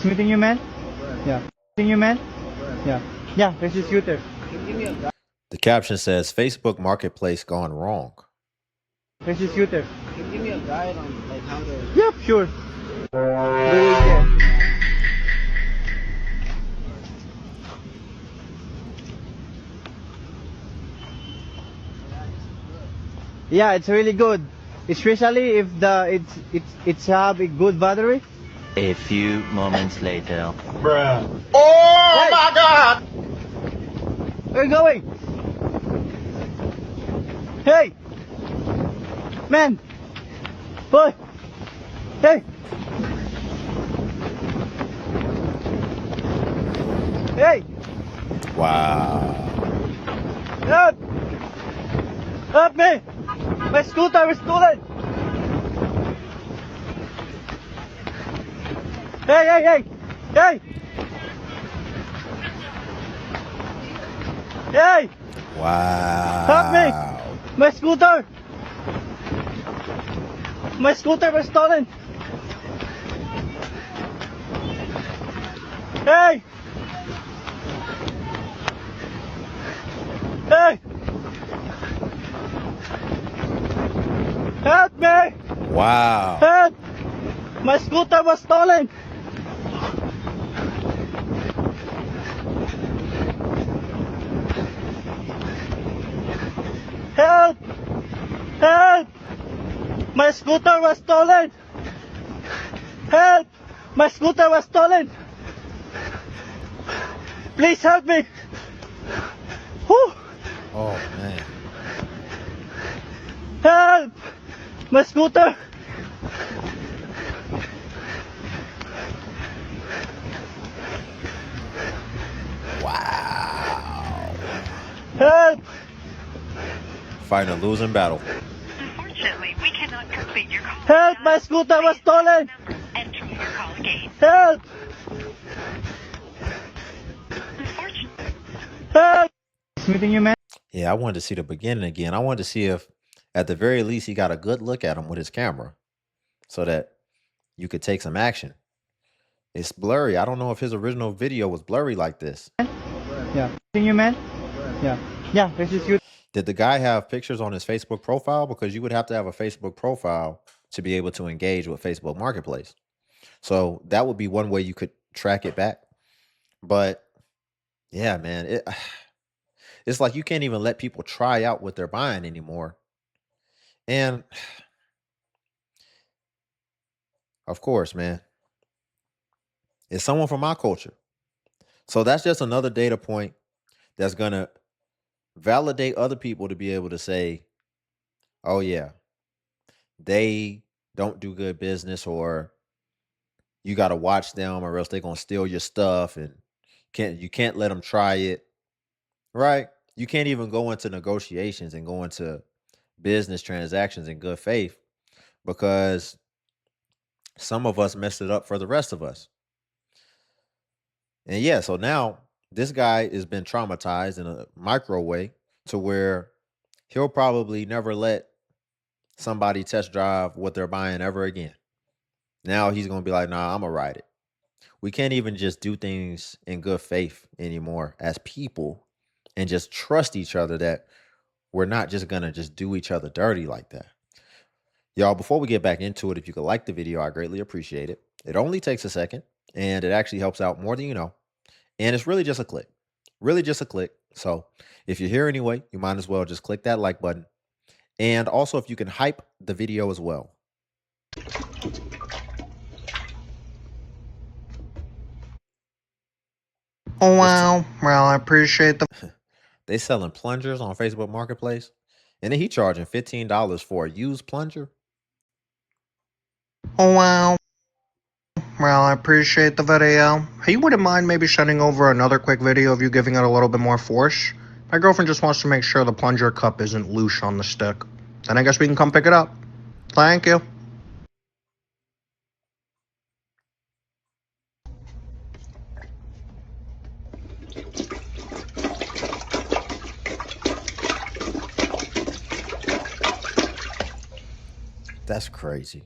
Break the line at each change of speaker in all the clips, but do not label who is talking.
Meeting you, man? Yeah. Meeting you, man? Yeah. Yeah, there's a scooter.
The caption says Facebook Marketplace gone wrong.
There's a scooter.
Can you give me a guide on like how to...
Yep, sure. Very good. Yeah, it's really good. Especially if it's have a good battery.
A few moments later.
Bruh. Oh hey! My god! Where are you going? Hey! Man! Boy! Hey! Hey!
Wow.
Help! Help me! My scooter was stolen! Hey, hey, hey! Hey! Hey!
Wow.
Help me! My scooter! My scooter was stolen! Hey! Hey! Help me!
Wow.
Help! My scooter was stolen! Help! Help! My scooter was stolen! Help! My scooter was stolen! Please help me! Whew.
Oh man.
Help! My scooter!
Wow.
Help!
Fighting a losing battle.
Unfortunately, we cannot complete your call.
Help! My scooter was stolen!
Enter your call again.
Help!
Unfortunately.
Help! Meeting you, man?
Yeah, I wanted to see the beginning again. I wanted to see if, at the very least, he got a good look at him with his camera so that you could take some action. It's blurry. I don't know if his original video was blurry like this.
Yeah. Meeting you, man? Yeah. Yeah, there's a scooter.
Did the guy have pictures on his Facebook profile? Because you would have to have a Facebook profile to be able to engage with Facebook Marketplace. So that would be one way you could track it back. But yeah, man, it's like you can't even let people try out what they're buying anymore. And of course, man, it's someone from my culture. So that's just another data point that's going to validate other people to be able to say, oh yeah, they don't do good business, or you got to watch them or else they're going to steal your stuff, and you can't let them try it. Right? You can't even go into negotiations and go into business transactions in good faith because some of us messed it up for the rest of us. And yeah, so now this guy has been traumatized in a micro way to where he'll probably never let somebody test drive what they're buying ever again. Now he's going to be like, nah, I'm going to ride it. We can't even just do things in good faith anymore as people and just trust each other that we're not just going to just do each other dirty like that. Y'all, before we get back into it, if you could like the video, I greatly appreciate it. It only takes a second, and it actually helps out more than you know. And it's really just a click. Really just a click. So if you're here anyway, you might as well just click that like button. And also, if you can hype the video as well.
Oh, wow. Well, I appreciate the...
They selling plungers on Facebook Marketplace. And then he charging $15 for a used plunger.
Oh, wow. Well, I appreciate the video. Hey, you wouldn't mind maybe sending over another quick video of you giving it a little bit more force? My girlfriend just wants to make sure the plunger cup isn't loose on the stick. Then I guess we can come pick it up. Thank you.
That's crazy.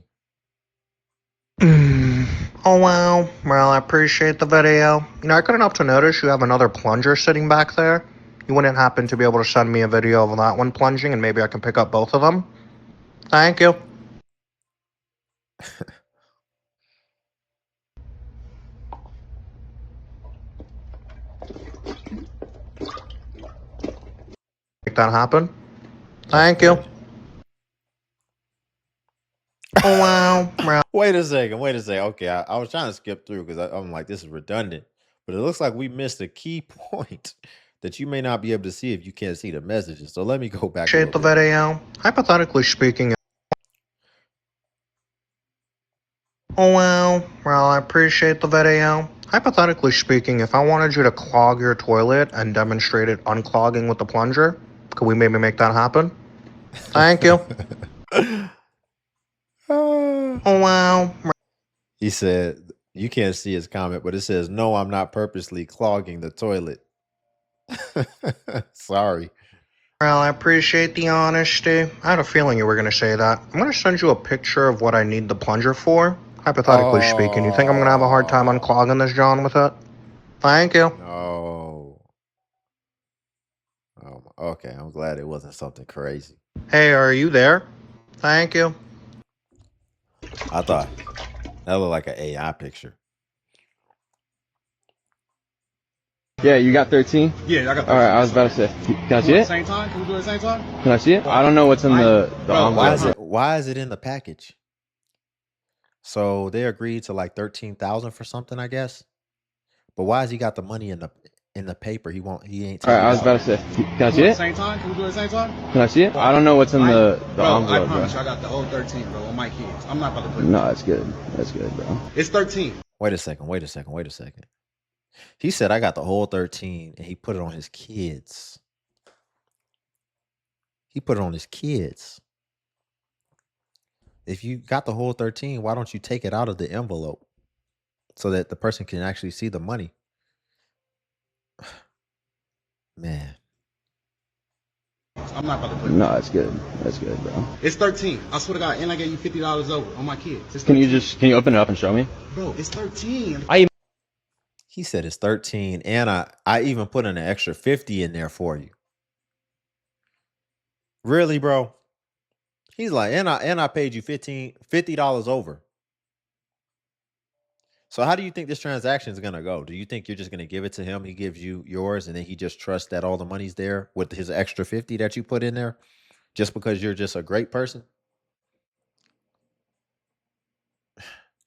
Oh wow, well I appreciate the video. You know, I couldn't help to notice you have another plunger sitting back there. You wouldn't happen to be able to send me a video of that one plunging and maybe I can pick up both of them? Thank you. Make that happen?
That's
Thank you.
crazy.
Oh wow, well
Wait a second. Wait a second. Okay, I was trying to skip through because I'm like, this is redundant. But it looks like we missed a key point that you may not be able to see if you can't see the messages. So let me go back a
appreciate
little
the
bit.
video. Hypothetically speaking, oh well I appreciate the video. Hypothetically speaking, if I wanted you to clog your toilet and demonstrate it unclogging with the plunger, could we maybe make that happen? Thank you. Oh wow.
He said, you can't see his comment, but it says, no, I'm not purposely clogging the toilet. Sorry.
Well, I appreciate the honesty. I had a feeling you were going to say that. I'm going to send you a picture of what I need the plunger for. Hypothetically speaking, you think I'm going to have a hard time
Oh,
unclogging this John with it? Thank you.
no. Okay, I'm glad it wasn't something crazy.
Hey, are you there? Thank you.
I thought that looked like an AI picture.
Yeah, you got 13?
Yeah, I got.
All right, I was about to say, can I see it?
Same time? Can we do it at the same time?
Can I see it? I don't know what's in the envelope.
Why is it in the package? So they agreed to like 13,000 for something, I guess. But why has he got the money in the paper? He ain't
All right,
taking
I was
it
about
out.
to say, can I see it?
Same time? Can we do it at the same time?
Can I see it? I don't know what's in the
Bro, I
envelope, bro.
promise you, I got the whole 13, bro, on my kids. I'm not about to put it.
No, that's good. That's good, bro.
It's 13.
Wait a second. He said I got the whole 13 and he put it on his kids. If you got the whole 13, why don't you take it out of the envelope so that the person can actually see the money? Man.
I'm not about to put it.
No, that's good. That's good, bro.
It's 13. I swear to God, and I gave you $50 over on my kids. It's
Can
13.
you open it up and show me?
Bro, it's 13.
He said it's 13 and I even put in an extra 50 in there for you. Really, bro? He's like, and I paid you $50 over. So how do you think this transaction is gonna go? Do you think you're just gonna give it to him? He gives you yours, and then he just trusts that all the money's there with his extra 50 that you put in there, just because you're just a great person?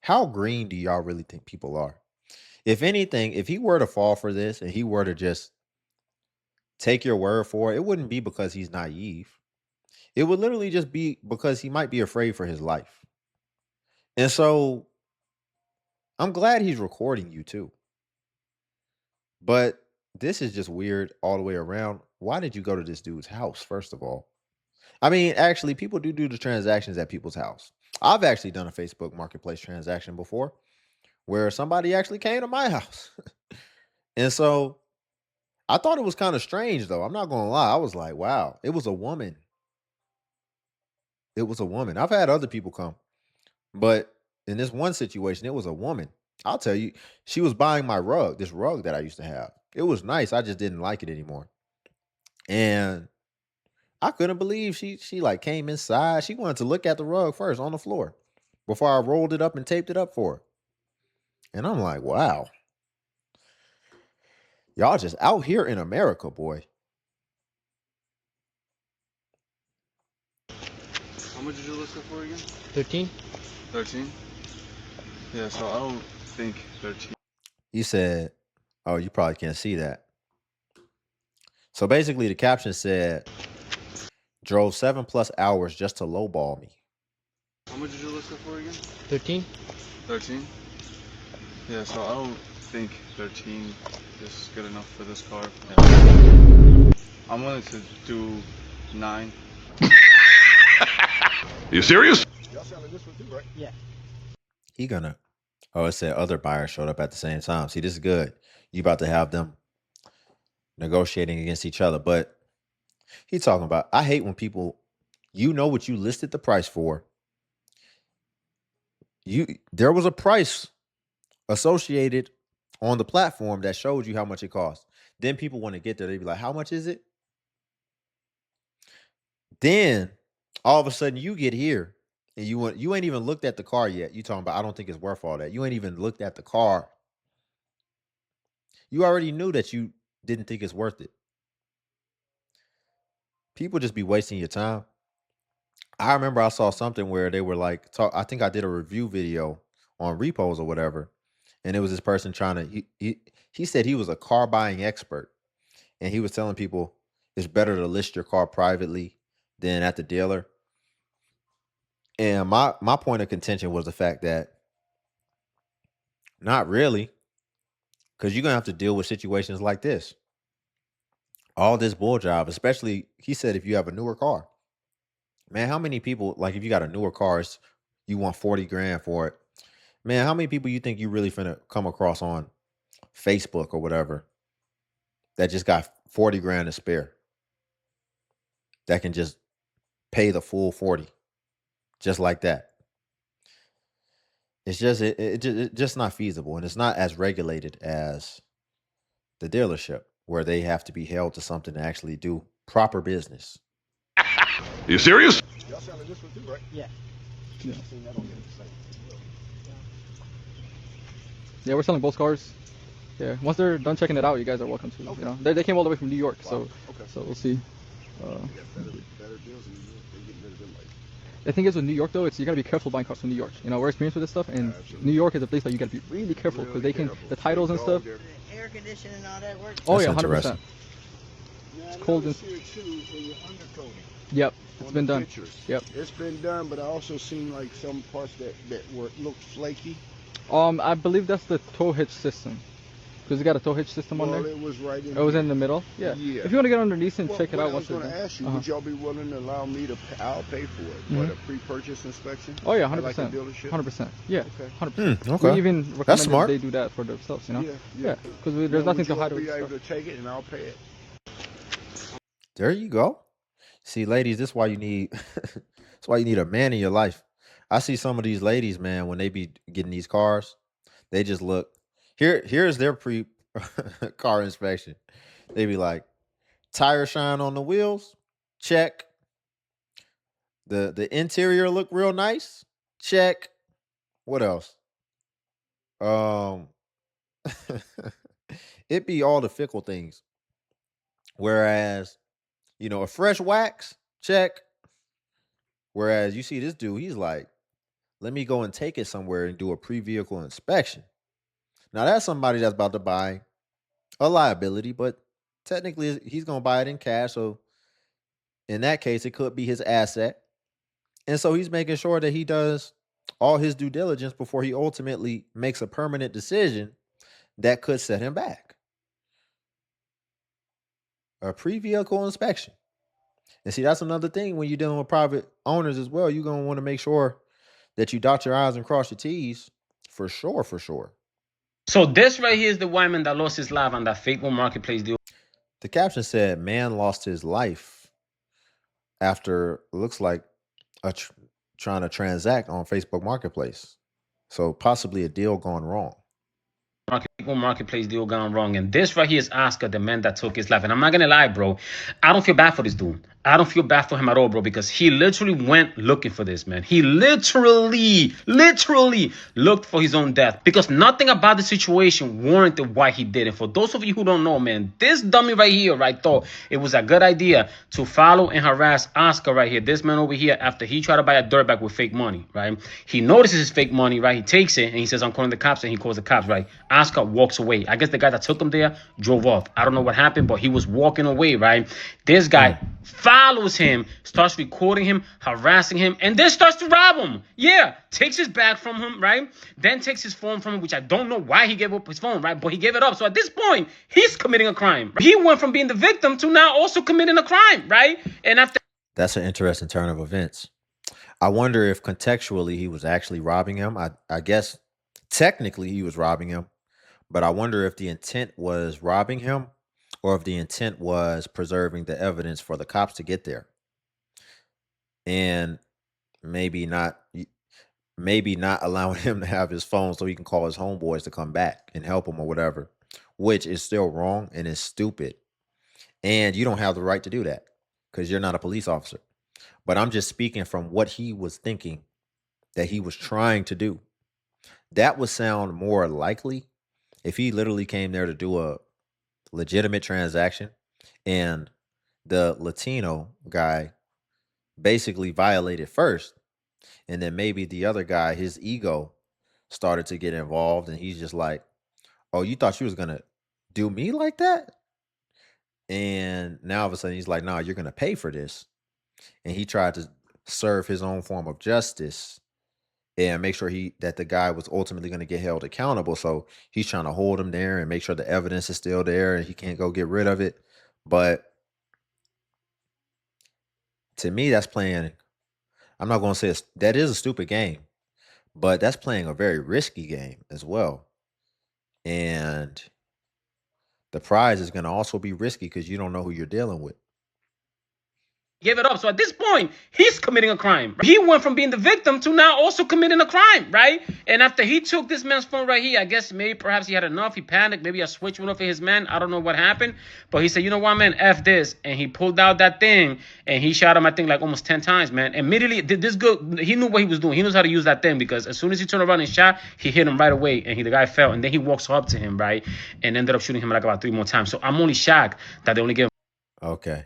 How green do y'all really think people are? If anything, if he were to fall for this and he were to just take your word for it, it wouldn't be because he's naive. It would literally just be because he might be afraid for his life. And so I'm glad he's recording you too. But this is just weird all the way around. Why did you go to this dude's house, first of all? I mean, actually, people do the transactions at people's house. I've actually done a Facebook Marketplace transaction before where somebody actually came to my house. And so I thought it was kind of strange, though. I'm not going to lie. I was like, wow, it was a woman. I've had other people come, but in this one situation, it was a woman. I'll tell you, she was buying my rug, this rug that I used to have. It was nice. I just didn't like it anymore. And I couldn't believe she like came inside. She wanted to look at the rug first on the floor before I rolled it up and taped it up for her. And I'm like, wow. Y'all just out here in America, boy.
How much did you list it for again?
13?
13? Yeah, so I don't think 13.
He said, oh, you probably can't see that. So basically the caption said, drove 7+ hours just to lowball me.
How much did you list it for again?
13?
13? Yeah, so I don't think 13 is good enough for this car. Yeah. I'm willing to do 9.
You serious?
He gonna, oh, it said other buyers showed up at the same time. See, this is good. You about to have them negotiating against each other. But he talking about, I hate when people, you know what you listed the price for. There was a price associated on the platform that showed you how much it costs. Then people want to get there. They be like, how much is it? Then all of a sudden you get here and you ain't even looked at the car yet. You talking about I don't think it's worth all that. You ain't even looked at the car. You already knew that you didn't think it's worth it. People just be wasting your time. I remember I saw something where they were like, I think I did a review video on repos or whatever, and it was this person trying to. He said he was a car buying expert, and he was telling people it's better to list your car privately than at the dealer. And my point of contention was the fact that not really, because you're gonna have to deal with situations like this. All this bull job, especially he said if you have a newer car. Man, how many people, like if you got a newer car, you want 40 grand for it. Man, how many people you think you really finna come across on Facebook or whatever that just got 40 grand to spare? That can just pay the full 40 just like that. It's just it's just not feasible, and it's not as regulated as the dealership where they have to be held to something to actually do proper business.
You serious?
Y'all selling this one too, right?
Yeah.
Yeah.
I seen that on the site.
Yeah, we're selling both cars. Yeah, once they're done checking it out, you guys are welcome to.
Okay.
You know, they came all the way from New York,
Wow.
so
Okay.
so we'll see.
Better deals in New York. They getting rid of them like.
The thing is with New York though, it's you gotta be careful buying cars from New York. You know, we're experienced with this stuff, and New York is a place that you gotta be really careful because they can the titles and stuff.
Air conditioning and all that works.
Oh
That's
yeah, 100%.
interesting.
It's cold and yep, it's been done. Yep.
It's been done, but I also seen like some parts that looked flaky.
I believe that's the tow hitch system, because you got a tow hitch system on
Well,
there.
it was right in.
It was in the middle. Yeah.
Yeah.
If you want to get underneath and
Well,
check it out
I was
once it's
going to
done.
ask you, would y'all be willing to allow me to? I'll pay for it.
Mhm.
What, a pre-purchase inspection?
Oh yeah,
Like a
100%.
dealership?
100%. Yeah.
Okay.
100%.
Okay.
We even
That's
recommend
smart.
that they do that for themselves. You know.
Yeah.
Because there's nothing to hide
Would
with
you
this
be able
stuff.
to take it and I'll pay it?
There you go. See, ladies, this is why you need that's why you need a man in your life. I see some of these ladies, man, when they be getting these cars, they just look. Here's their pre car inspection. They be like, tire shine on the wheels, check. The interior look real nice, check. What else? Um it be all the fickle things. Whereas, a fresh wax, check. Whereas you see this dude, he's like, let me go and take it somewhere and do a pre-vehicle inspection. Now that's somebody that's about to buy a liability, but technically he's going to buy it in cash. So in that case, it could be his asset. And so he's making sure that he does all his due diligence before he ultimately makes a permanent decision that could set him back. A pre-vehicle inspection. And see, that's another thing when you're dealing with private owners as well. You're going to want to make sure that you dot your I's and cross your T's for sure, for sure.
So this right here is the white man that lost his life on that Facebook marketplace deal.
The caption said, man lost his life after, looks like, trying to transact on Facebook Marketplace. So possibly a deal gone wrong.
Marketplace deal gone wrong. And this right here is Oscar, the man that took his life. And I'm not gonna lie, bro, I don't feel bad for this dude. I don't feel bad for him at all, bro, because he literally went looking for this, man. He literally looked for his own death, because nothing about the situation warranted why he did it. For those of you who don't know, man, this dummy right here, right, thought it was a good idea to follow and harass Oscar right here, this man over here, after he tried to buy a dirtbag with fake money, right? He notices his fake money, right? He takes it and he says, I'm calling the cops, and he calls the cops, right? Oscar walks away. I guess the guy that took him there drove off. I don't know what happened, but he was walking away, right? This guy follows him, starts recording him, harassing him, and then starts to rob him. Yeah, takes his bag from him, right? Then takes his phone from him, which I don't know why he gave up his phone, right? But he gave it up. So at this point, he's committing a crime. He went from being the victim to now also committing a crime, right? And after...
That's an interesting turn of events. I wonder if contextually he was actually robbing him. I guess technically he was robbing him, but I wonder if the intent was robbing him or if the intent was preserving the evidence for the cops to get there. And maybe not. maybe not allowing him to have his phone so he can call his homeboys to come back and help him or whatever, which is still wrong and is stupid. And you don't have the right to do that because you're not a police officer. But I'm just speaking from what he was thinking that he was trying to do. That would sound more likely if he literally came there to do a legitimate transaction and the Latino guy basically violated first. And then maybe the other guy, his ego started to get involved and he's just like, oh, you thought you was going to do me like that? And now all of a sudden he's like, no, you're going to pay for this. And he tried to serve his own form of justice and make sure that the guy was ultimately going to get held accountable. So he's trying to hold him there and make sure the evidence is still there and he can't go get rid of it. But to me, that's playing. I'm not going to say that is a stupid game, but that's playing a very risky game as well. And the prize is going to also be risky because you don't know who you're dealing with.
Give it up. So at this point, he's committing a crime. He went from being the victim to now also committing a crime, right? And after he took this man's phone right here, I guess maybe perhaps he had enough. He panicked. Maybe a switch went off for his man. I don't know what happened. But he said, you know what, man, F this. And he pulled out that thing and he shot him, I think, like almost 10 times, man. Immediately, this good. He knew what he was doing. He knows how to use that thing because as soon as he turned around and shot, he hit him right away. And the guy fell. And then he walks up to him, right? And ended up shooting him like about 3 more times. So I'm only shocked that they only gave him.
Okay.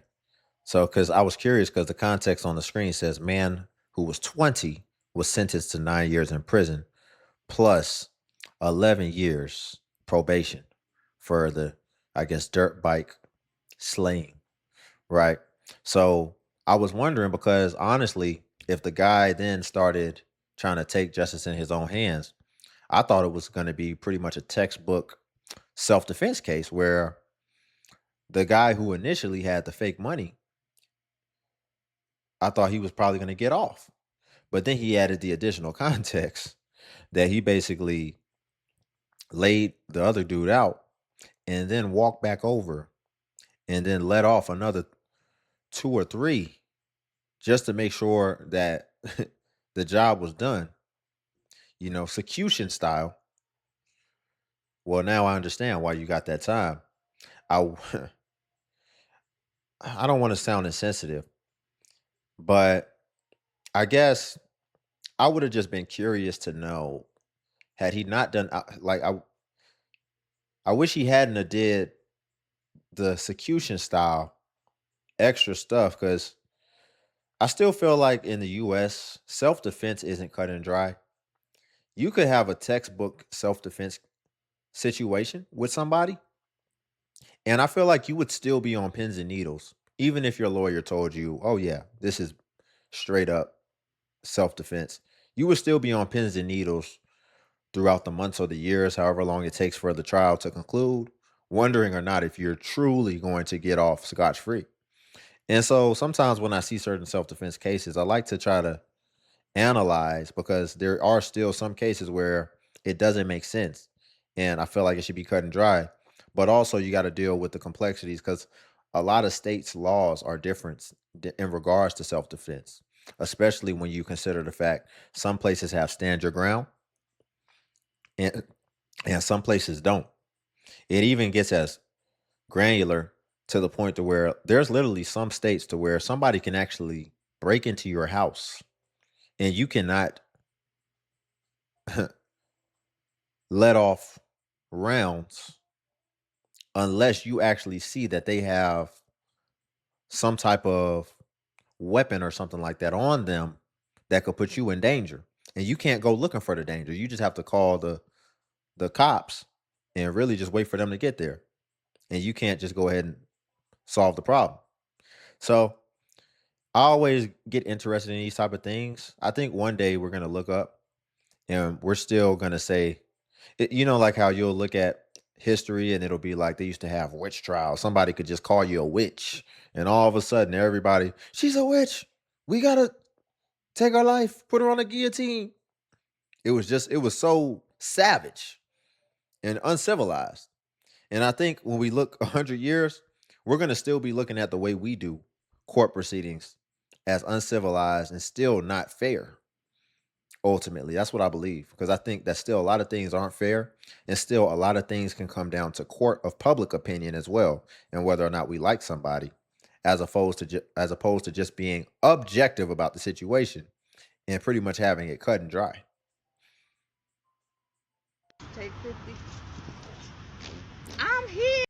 So, because I was curious, because the context on the screen says man who was 20 was sentenced to 9 years in prison plus 11 years probation for the, I guess, dirt bike slaying, right? So I was wondering because honestly, if the guy then started trying to take justice in his own hands, I thought it was going to be pretty much a textbook self-defense case where the guy who initially had the fake money, I thought he was probably going to get off. But then he added the additional context that he basically laid the other dude out and then walked back over and then let off another 2 or 3 just to make sure that the job was done, execution style. Well, now I understand why you got that time. I I don't want to sound insensitive, but I guess I would have just been curious to know, had he not done I wish he hadn't have did the execution style extra stuff because I still feel like in the US, self-defense isn't cut and dry. You could have a textbook self-defense situation with somebody, and I feel like you would still be on pins and needles, even if your lawyer told you, oh yeah, this is straight up self-defense. You would still be on pins and needles throughout the months or the years, however long it takes for the trial to conclude, wondering or not if you're truly going to get off scotch-free. And so sometimes when I see certain self-defense cases, I like to try to analyze because there are still some cases where it doesn't make sense. And I feel like it should be cut and dry. But also you got to deal with the complexities because a lot of states' laws are different in regards to self-defense, especially when you consider the fact some places have stand your ground and some places don't. It even gets as granular to the point to where there's literally some states to where somebody can actually break into your house and you cannot let off rounds unless you actually see that they have some type of weapon or something like that on them that could put you in danger. And you can't go looking for the danger. You just have to call the cops and really just wait for them to get there. And you can't just go ahead and solve the problem. So I always get interested in these type of things. I think one day we're going to look up and we're still going to say, like how you'll look at history and it'll be like they used to have witch trials. Somebody could just call you a witch and all of a sudden everybody, she's a witch. We got to take her life, put her on a guillotine. It was so savage and uncivilized. And I think when we look 100 years, we're going to still be looking at the way we do court proceedings as uncivilized and still not fair. Ultimately, that's what I believe, because I think that still a lot of things aren't fair, and still a lot of things can come down to court of public opinion as well, and whether or not we like somebody, as opposed to just being objective about the situation and pretty much having it cut and dry.
Take 50. I'm here.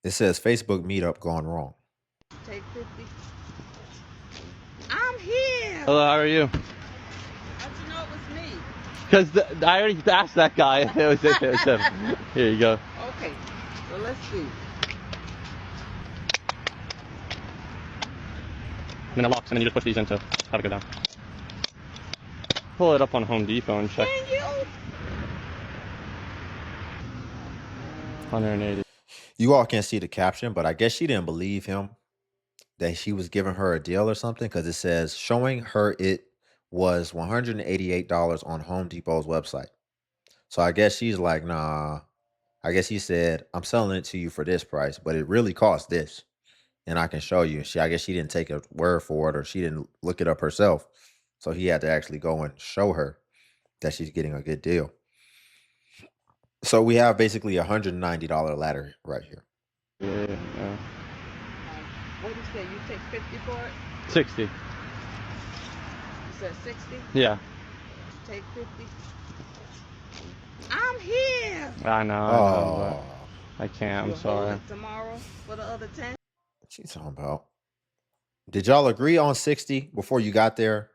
It says Facebook meetup gone wrong.
Take 50. I'm here.
Hello, how are you?
How'd you know it was me?
Because I already asked that guy. It was him. Here you go.
Okay, so let's see.
And then it locks, and then you just push these in to have it go down. Pull it up on Home Depot and check.
Can you?
180.
You all can't see the caption, but I guess she didn't believe him that he was giving her a deal or something, because it says showing her it was $188 on Home Depot's website. So I guess she's like, nah. I guess he said, I'm selling it to you for this price, but it really costs this, and I can show you. I guess she didn't take a word for it, or she didn't look it up herself. So he had to actually go and show her that she's getting a good deal. So we have basically a $190 ladder right here.
Yeah.
What did you say? You take 50 for it?
60.
You said 60?
Yeah.
Take 50. I'm here.
I know, but I can't. I'm sorry.
Tomorrow for the other 10.
What you talking about? Did y'all agree on 60 before you got there?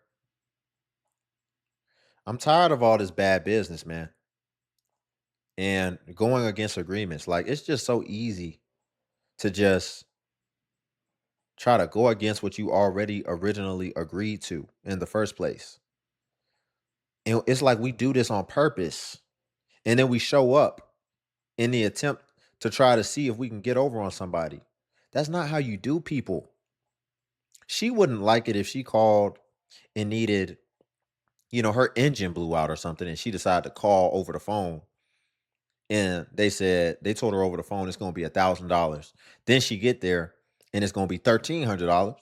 I'm tired of all this bad business, man. And going against agreements. Like, it's just so easy to just try to go against what you already originally agreed to in the first place. And it's like we do this on purpose. And then we show up in the attempt to try to see if we can get over on somebody. That's not how you do people. She wouldn't like it if she called and needed, her engine blew out or something, and she decided to call over the phone. And they told her over the phone it's going to be $1,000. Then she get there and it's going to be $1,300.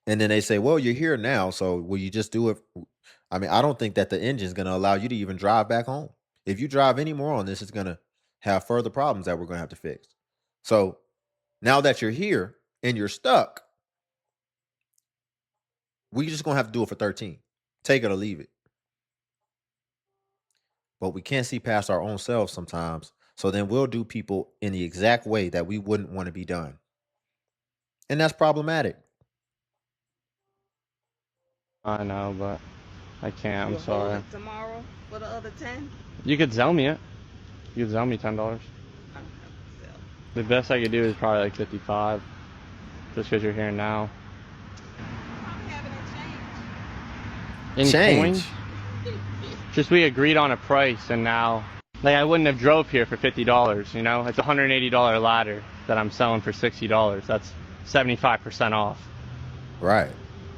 And then they say, well, you're here now, so will you just do it? I mean, I don't think that the engine is going to allow you to even drive back home. If you drive any more on this, it's going to have further problems that we're going to have to fix. So now that you're here and you're stuck, we just going to have to do it for 13. Take it or leave it. But we can't see past our own selves sometimes. So then we'll do people in the exact way that we wouldn't want to be done. And that's problematic.
I know, but I can't. I'm sorry.
Tomorrow for the other 10.
You could sell me it. You could sell me $10. The best I could do is probably like 55, just because you're here now. In
Change.
coins? Just we agreed on a price, and now, like, I wouldn't have drove here for $50. It's a $180 ladder that I'm selling for $60. That's 75% off.
Right.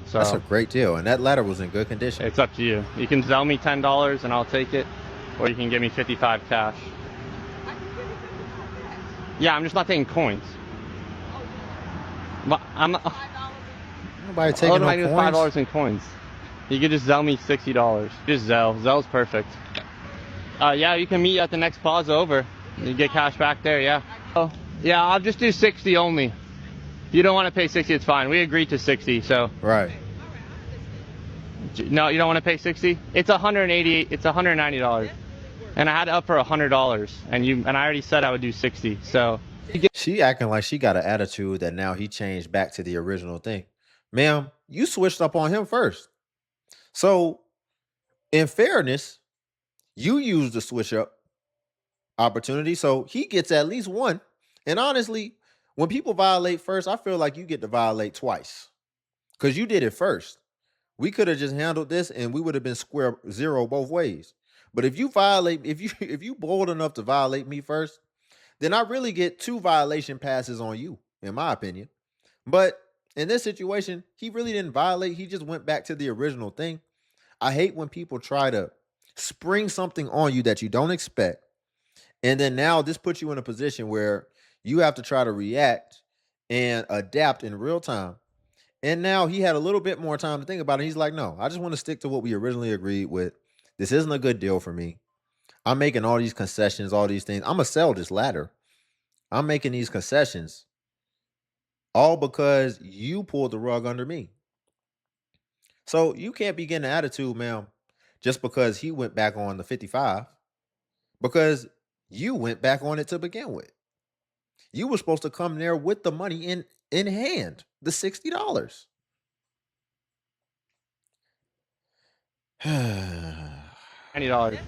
So
that's a great deal, and that ladder was in good condition.
It's up to you. You can sell me $10 and I'll take it, or you can give me 55 cash. Yeah, I'm just not taking coins. I'm not.
Nobody taking no coins.
$5 in coins. You could just sell me $60. Just Zelle. Zelle's perfect. Yeah, you can meet at the next plaza over. You get cash back there, yeah. Oh, yeah, I'll just do 60 only. If you don't want to pay 60, it's fine. We agreed to 60, so.
Right.
No, you don't want to pay 60? It's $188. It's $190. And I had it up for $100, and I already said I would do 60. So.
She acting like she got an attitude that now he changed back to the original thing. Ma'am, you switched up on him first. So, in fairness, you used the switch up opportunity, so he gets at least one. And honestly, when people violate first, I feel like you get to violate twice, because you did it first. We could have just handled this, and we would have been square zero both ways. But if you bold enough to violate me first, then I really get 2 violation passes on you, in my opinion. But in this situation, he really didn't violate. He just went back to the original thing. I hate when people try to spring something on you that you don't expect. And then now this puts you in a position where you have to try to react and adapt in real time. And now he had a little bit more time to think about it. He's like, no, I just want to stick to what we originally agreed with. This isn't a good deal for me. I'm making all these concessions, all these things. I'm going to sell this ladder. I'm making these concessions all because you pulled the rug under me. So you can't be getting an attitude, ma'am, just because he went back on the 55, because you went back on it to begin with. You were supposed to come there with the money in hand, the $60.
$90.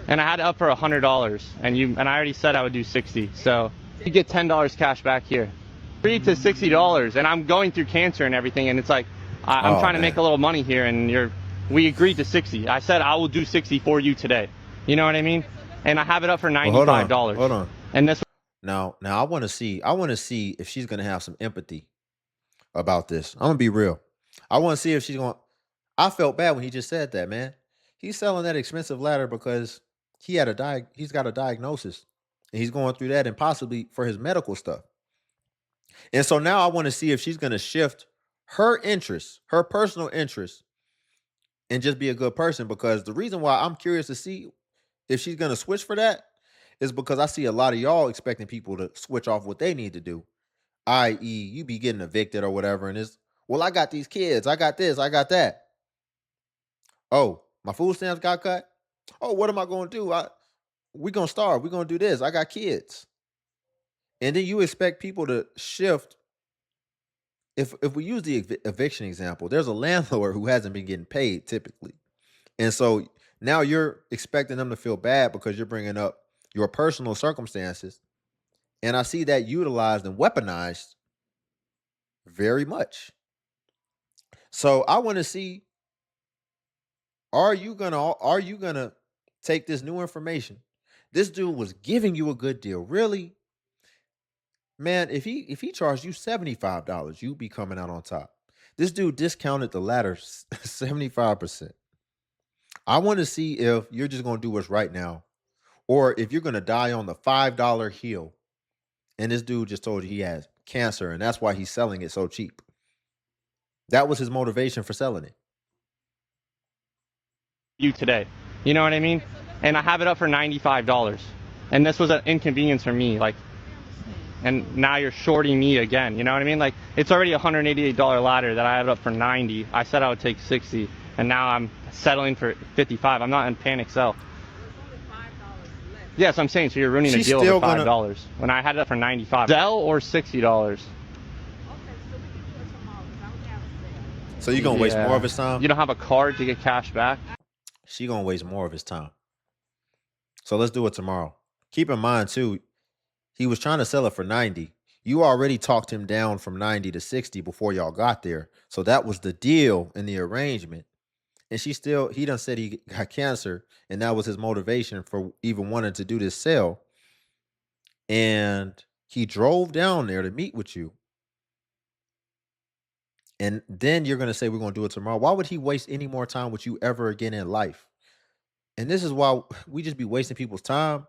And I had it up for $100, and I already said I would do 60. So you get $10 cash back here. Agreed to $60, and I'm going through cancer and everything, and it's like I'm trying to make a little money here, and we agreed to 60. I said I will do 60 for you today. You know what I mean? And I have it up for $95.
Hold on.
And this
Now I want to see if she's gonna have some empathy about this. I'm gonna be real. I want to see if she's gonna. I felt bad when he just said that, man. He's selling that expensive ladder because he's got a diagnosis, and he's going through that, and possibly for his medical stuff. And so now I want to see if she's gonna shift her interests, her personal interests, and just be a good person. Because the reason why I'm curious to see if she's gonna switch for that is because I see a lot of y'all expecting people to switch off what they need to do, i.e., you be getting evicted or whatever, and it's, well, I got these kids, I got this, I got that. Oh, my food stamps got cut. Oh, what am I going to do? We gonna starve. We gonna do this. I got kids, and then you expect people to shift. If we use the eviction example, there's a landlord who hasn't been getting paid typically, and so now you're expecting them to feel bad because you're bringing up your personal circumstances, and I see that utilized and weaponized very much. So I want to see, are you gonna take this new information? This dude was giving you a good deal. Really? Man, if he charged you $75, you'd be coming out on top. This dude discounted the ladder 75%. I want to see if you're just gonna do what's right now, or if you're gonna die on the $5 hill. And this dude just told you he has cancer, and that's why he's selling it so cheap. That was his motivation for selling it.
You today. You know what I mean? And I have it up for $95. And this was an inconvenience for me. Like, and now you're shorting me again. You know what I mean? Like, it's already a $188 ladder that I have it up for 90. I said I would take 60, and now I'm settling for 55. I'm not in panic sell. Yes, I'm saying, so you're ruining a deal over $5 when I had it up for 95. Sell or $60?
So you're gonna waste more of his time?
You don't have a card to get cash back?
She gonna waste more of his time. So let's do it tomorrow. Keep in mind too, he was trying to sell it for 90. You already talked him down from 90 to 60 before y'all got there. So that was the deal in the arrangement. And he done said he got cancer, and that was his motivation for even wanting to do this sale. And he drove down there to meet with you. And then you're going to say, we're going to do it tomorrow. Why would he waste any more time with you ever again in life? And this is why we just be wasting people's time.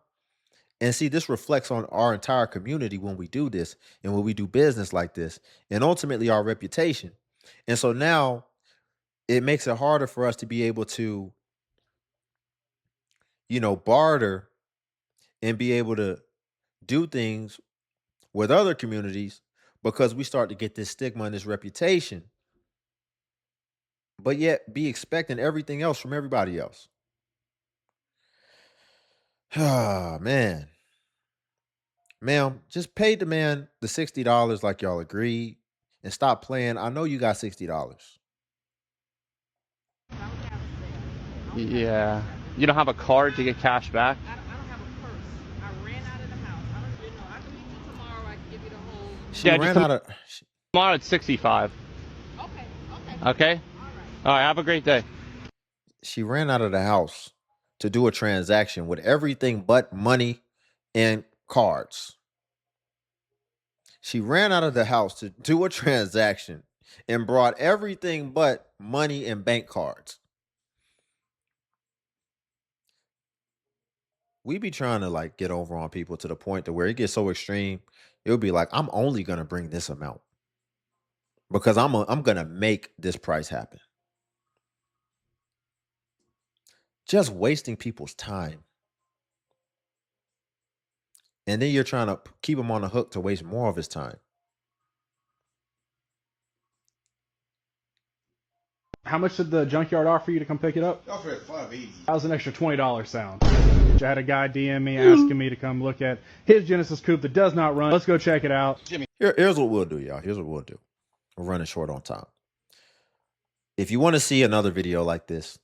And see, this reflects on our entire community when we do this and when we do business like this, and ultimately our reputation. And so now it makes it harder for us to be able to, barter and be able to do things with other communities, because we start to get this stigma and this reputation, but yet be expecting everything else from everybody else. Ah, man. Ma'am, just pay the man the $60 like y'all agreed and stop playing. I know you got $60.
Yeah. You don't have a card to get cash back?
I don't have a purse. I ran out of the house. I don't even know. I can meet you tomorrow. I can give you the whole.
She ran out of.
Tomorrow at 65.
Okay.
Okay? All right, have a great day.
She ran out of the house to do a transaction with everything but money and cards. She ran out of the house to do a transaction and brought everything but money and bank cards. We be trying to get over on people to the point to where it gets so extreme. It'll be like, I'm only going to bring this amount. because I'm gonna make this price happen. Just wasting people's time. And then you're trying to keep him on the hook to waste more of his time.
How much did the junkyard offer you to come pick it up?
Offer at $580.
That was an extra $20 sound. I had a guy DM me asking me to come look at his Genesis coupe that does not run. Let's go check it out.
Here's what we'll do, y'all. Here's what we'll do. We're running short on time. If you want to see another video like this,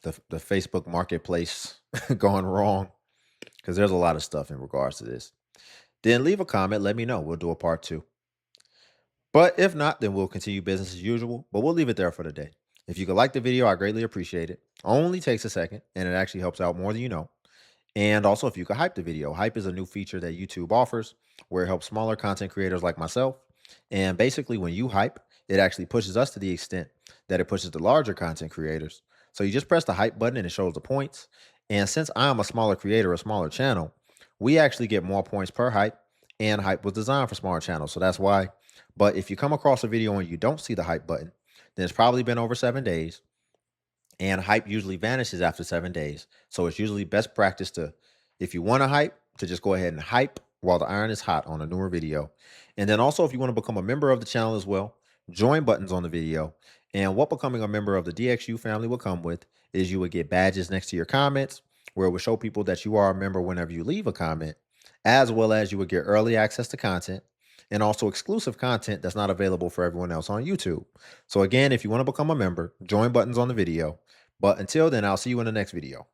the Facebook marketplace going wrong, because there's a lot of stuff in regards to this, then leave a comment. Let me know. We'll do a part 2. But if not, then we'll continue business as usual. But we'll leave it there for today. If you could like the video, I greatly appreciate it. Only takes a second, and it actually helps out more than you know. And also, if you could hype the video. Hype is a new feature that YouTube offers where it helps smaller content creators like myself. And basically, when you hype, it actually pushes us to the extent that it pushes the larger content creators. So you just press the hype button and it shows the points. And since I am a smaller creator, a smaller channel, we actually get more points per hype. And hype was designed for smaller channels. So that's why. But if you come across a video and you don't see the hype button, then it's probably been over 7 days. And hype usually vanishes after 7 days. So it's usually best practice to, if you want to hype, to just go ahead and hype while the iron is hot on a newer video. And then also, if you want to become a member of the channel as well, join buttons on the video. And what becoming a member of the DXU family will come with is you would get badges next to your comments, where it will show people that you are a member whenever you leave a comment, as well as you would get early access to content and also exclusive content that's not available for everyone else on YouTube. So again, if you want to become a member, join buttons on the video. But until then, I'll see you in the next video.